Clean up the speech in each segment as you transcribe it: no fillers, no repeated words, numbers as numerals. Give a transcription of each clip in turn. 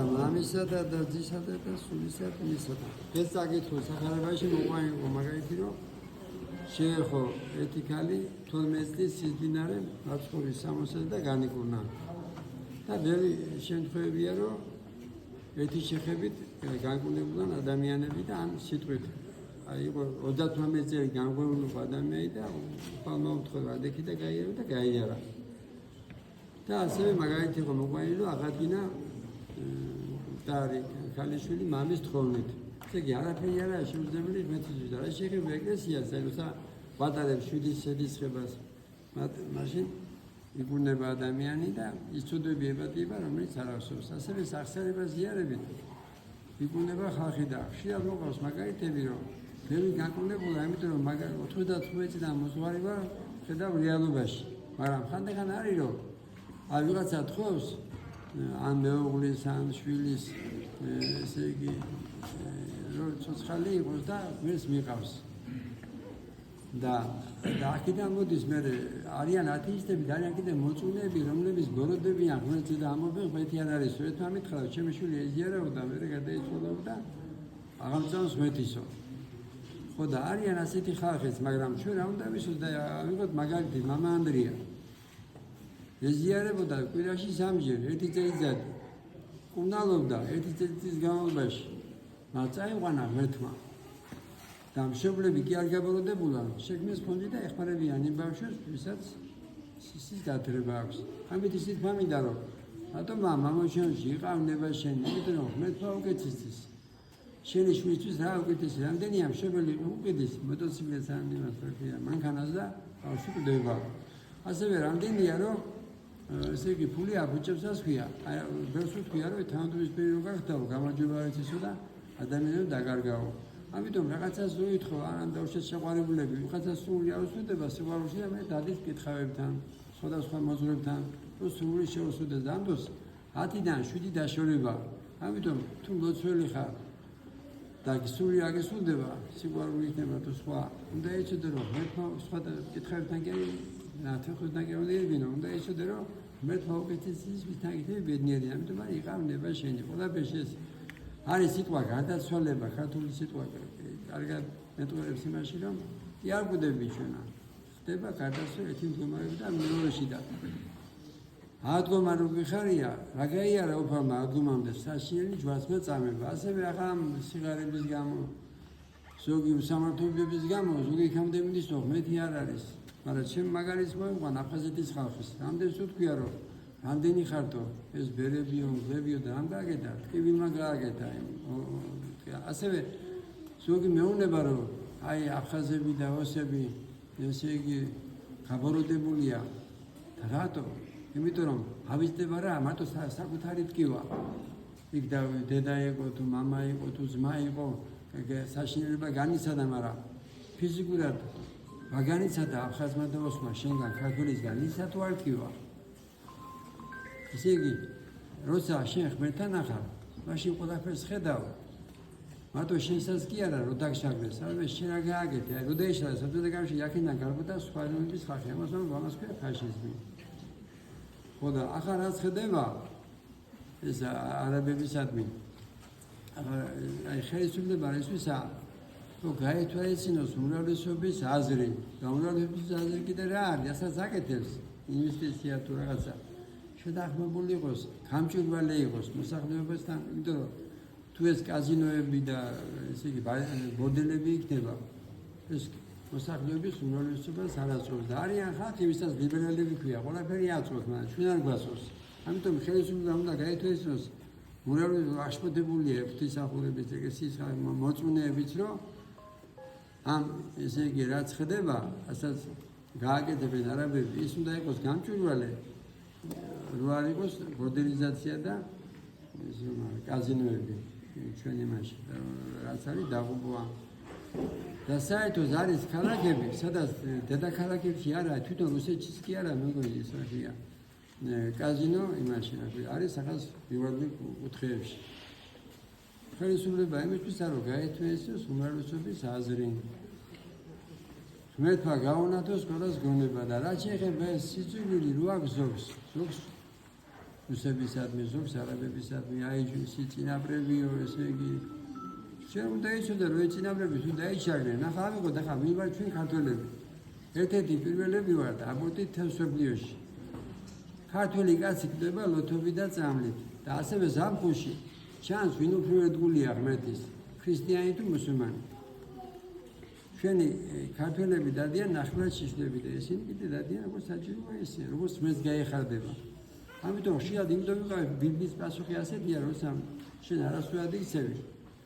მამისა და ძისა და სულისა და მისა და ეს წაკითხო სახარებაში მოყვანი იყო მაგალითი რომ შეეხო ეთიკალი 12 წლის სიძინარე მაცხოვრის 60 და განიკურნა და ბევრი შემთხვევებია რომ ეთის შეხებით განკურნებულან ადამიანები და ამ სიტყვით აი იყო 38 წელი განკურნებული ადამიანი და უპალმოუთხოვა ადექი და გაიარა და გაიარა და ასევე მაგალითი იყო მოყვანი რომ აღადგინა დარი ქალიშვილი მამის თხოვნით. ესე იგი არაფერი არაა შეუძლებელი მეთოდით და რა შეიძლება ეკლესიას როცა ვატარებს 7 სედისხებას მაშინ იგუნება ადამიანი და იცოდები ებატება რომელიც არ ახსოვს. ასევე სახსრებას ზიარებით იგუნება ხალხი და ხშირად მოყავს მაგალითები რომ ბევრი განკურნებულა იმიტომ რომ 95 წლიდან მოძღვარი ვარ ხედავ რეალობაში მაგრამ ხანდახან არის რომ აი ვიღაცა თხოვს ან მეუღლის ან შვილის ესე იგი რომ ცოცხალი იყოს და მის მიყავს და აქედან მოდის მე არიან ათეისტები და არიან კიდე მოწუნეები რომლებიც ბოროდებიან ღმერთზე და ამბობენ ღმერთი არ არის სწორედ ამითხრა ჩემი შვილი ეზიარებოდა მე გადაიცვალებდა აღამწევს ღმერთისო ხო და არიან ასეთი ხალხიც მაგრამ ჩვენ რა უნდა ვისურვოთ და ვიღოთ მაგალითი მამა ანდრია ეზიარებოდა კვირაში 3-ჯერ, ერთი წელიწადი. კუნალობდა ერთი წელიწადის განმავლობაში. მაგრამ წაიყვანა ღმერთმა. და მშობლები კი არ გაბოროდებულან, შექმნეს ფონდი და ეხმარებიან იმ ბავშვებს, ვისაც სისის გათრება აქვს. ამით ისიც მამინდა რომ რატომ მამოჩენში იყავნება შენ, იმიტომ რომ ღმერთმა უკეთესის. შენი შვილისთვის რა უკეთესი, რამდენია მშობელი უკეთესი, მოტოციკლს ან იმას რაკია, მანქანას და ბავშვი კვდება. ასევე რამდენია რომ ესე იგი ფული აბუჭებსაც ხია. აი ბევრს ვთქვია რომ თანადროის პერიოდში რო გახდაო, გამარჯვება იცისო და ადამიანებს დაგარგაო. ამიტომ რაღაცას რო ითხოვ, ან დაუშვათ შეყვარებულები, ვიღაცას სრული აუსვედება სიყვარულში და მე დადის კითხავებთან, სხვადასხვა მოძღვრებთან, რო სრული შეუსვედეს და ამდოს 10-დან 7 დაშორება. ამიტომ თუ ლოცველი ხარ და სრული აგესულდება, სიყვარული იქნება თუ სხვა, უნდა იცოდე რომ ღმერთმა სხვა კითხავებთან კი ნათქვამთან კი უნდა ირბინო, უნდა იცოდე რომ ღმერთმა უკეთესის ვისთანხმები ბედნიერი, ამიტომ არ იყავნება შენი. ყველაფერში ეს არის სიტყვა გარდაცვალება, ქართული სიტყვა კარგად მეტყველებს იმაში, რომ კი არ გვდები ჩვენა. ხდება გარდაცვალება ერთი მდგომარეობა და მეორეში და ადგომა რო გიხარია, რა გაიარა უფალმა ადგომამდე საშინელი ჯვარც მეწამება. ასევე ახლა სიგარების გამო, ზოგი უსამართლობების გამო, ზოგი იქამდე მიდის, რომ ღმერთი არ არის. მაგრამ ჩემ მაგალითს მოიყვან აფხაზეთის ხალხის. რამდენს ვთქვია რომ რამდენი ხართო ეს ბერებიო, მგლებიო და ამ გააკეთა, ტკივილმა გააკეთა. ასევე ზოგი მეუბნება რომ აი აფხაზები და ოსები ესე იგი გაბოროდებულია. რატო? იმიტომ რომ ავიზდება რა, მარტო საკუთარი ტკივა. იქ დედა იყო თუ მამა იყო თუ ძმა იყო, საშინელება განიცადა, მაგრამ ფიზიკურად ვაგანიცადა აფხაზმა და ოსმა შენგან ქართველისგან ისა თუ არ ტკივა. ესე იგი, როცა შენ ღმერთთან ახარ, მაშინ ყველაფერს ხედავ. მარტო შენსაც კი არა, რომ დაგშაგდეს, არამედ შენ რა გააკეთე, აი როდა ეშალა საბჭოთა კავშირი აქედან გარკვეთა სხვა ეროვნების ხალხი, ამას ამას ქვია ფაშიზმი. ხო და ახლა რაც ხდება ეს არაბებისადმი, აი ხელისუფლება ისვისა რომ გაეთვალისწინოს უმრავლესობის აზრი და უმრავლესობის აზრი კიდე რა არის, ასაც აკეთებს ინვესტიცია თუ რაღაცა შედახმებული იყოს, გამჭვირვალე იყოს მოსახლეობასთან, იმიტომ რომ თუ ეს კაზინოები და ესე იგი ბორდელები იქნება, ეს მოსახლეობის უმრავლესობას არ აწვევს და არიან ხალხი, ვისაც ლიბერალები ქვია, ყველაფერი აწვევს, მაგრამ ჩვენ არ გვაწვევს. ამიტომ ხელისუფლება უნდა გაეთვალისწინოს უმრავლესობა აშფოთებულია ღვთისმსახურების ეკლესიის მოწმუნეებით, რომ ამ ესე იგი რაც ხდება, ასაც გააკეთებენ არაბები, ის უნდა იყოს გამჭვირვალე, რო არ იყოს ბორდელიზაცია და კაზინოები ჩვენ იმაში, რაც არის დაღუპვა. და საერთოდ არის ქალაქები, სადაც დედაქალაქებში არა, თვითონ რუსეთშიც კი არა, მეგონი ის რაკია. კაზინო იმაში არის სახელმწიფოს პირველი კუთხეებში. ხელისუფლება იმისთვის არ გაეთვალისწინოს უმრავლესობის აზრი. ღმერთმა გაუნათოს ყველას გონება და რაც შეეხება ეს სიძულვილი რო აგზობს, ზოგს რუსებისადმი, ზოგს არაბებისადმი აიჯვისი წინაპრებიო, ესე იგი ჩვენ უნდა იცოდე რომ ეს წინაპრები თუ დაიჩაგნენ, ახლა ავიღოთ ახლა ვინ ვარ ჩვენ ქართველები. ერთ-ერთი პირველები ვართ აბორტით თემსოფლიოში. ქართველი კაცი ხდება ლოთობით და წამლით და ასევე ზაფხულში ჩანს ვინ უფრო ერთგულია ღმერთის, ქრისტიანი თუ მუსულმანი. ჩვენი ქართველები დადიან ნახევრად-შიშლები და ისინი კიდე დადიან როგორც საჭიროა ისე, როგორც მეც გაიხარდება. ამიტომ ხშირად იმიტომ ვიყავი ბიბლიის პასუხი ასეთია, როცა შენ არასდროულად იქცევი.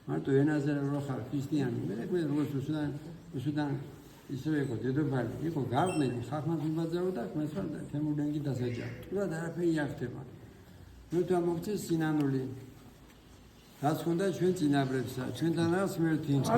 მარტო ენაზე რო ხარ ქრისტიანი, მე როგორც უსუდან ისევე იყო დედოფალი, იყო გავყნილი, ხალხმა ვიბაძავდა, მეც ვარ თემურლენგი დასაჯა. თულად არაფერი აღხდება. ნუ თამოგწეს სინანული. რაც ხონდა ჩვენ წინაპრებსა, ჩვენთანაც მერტინს.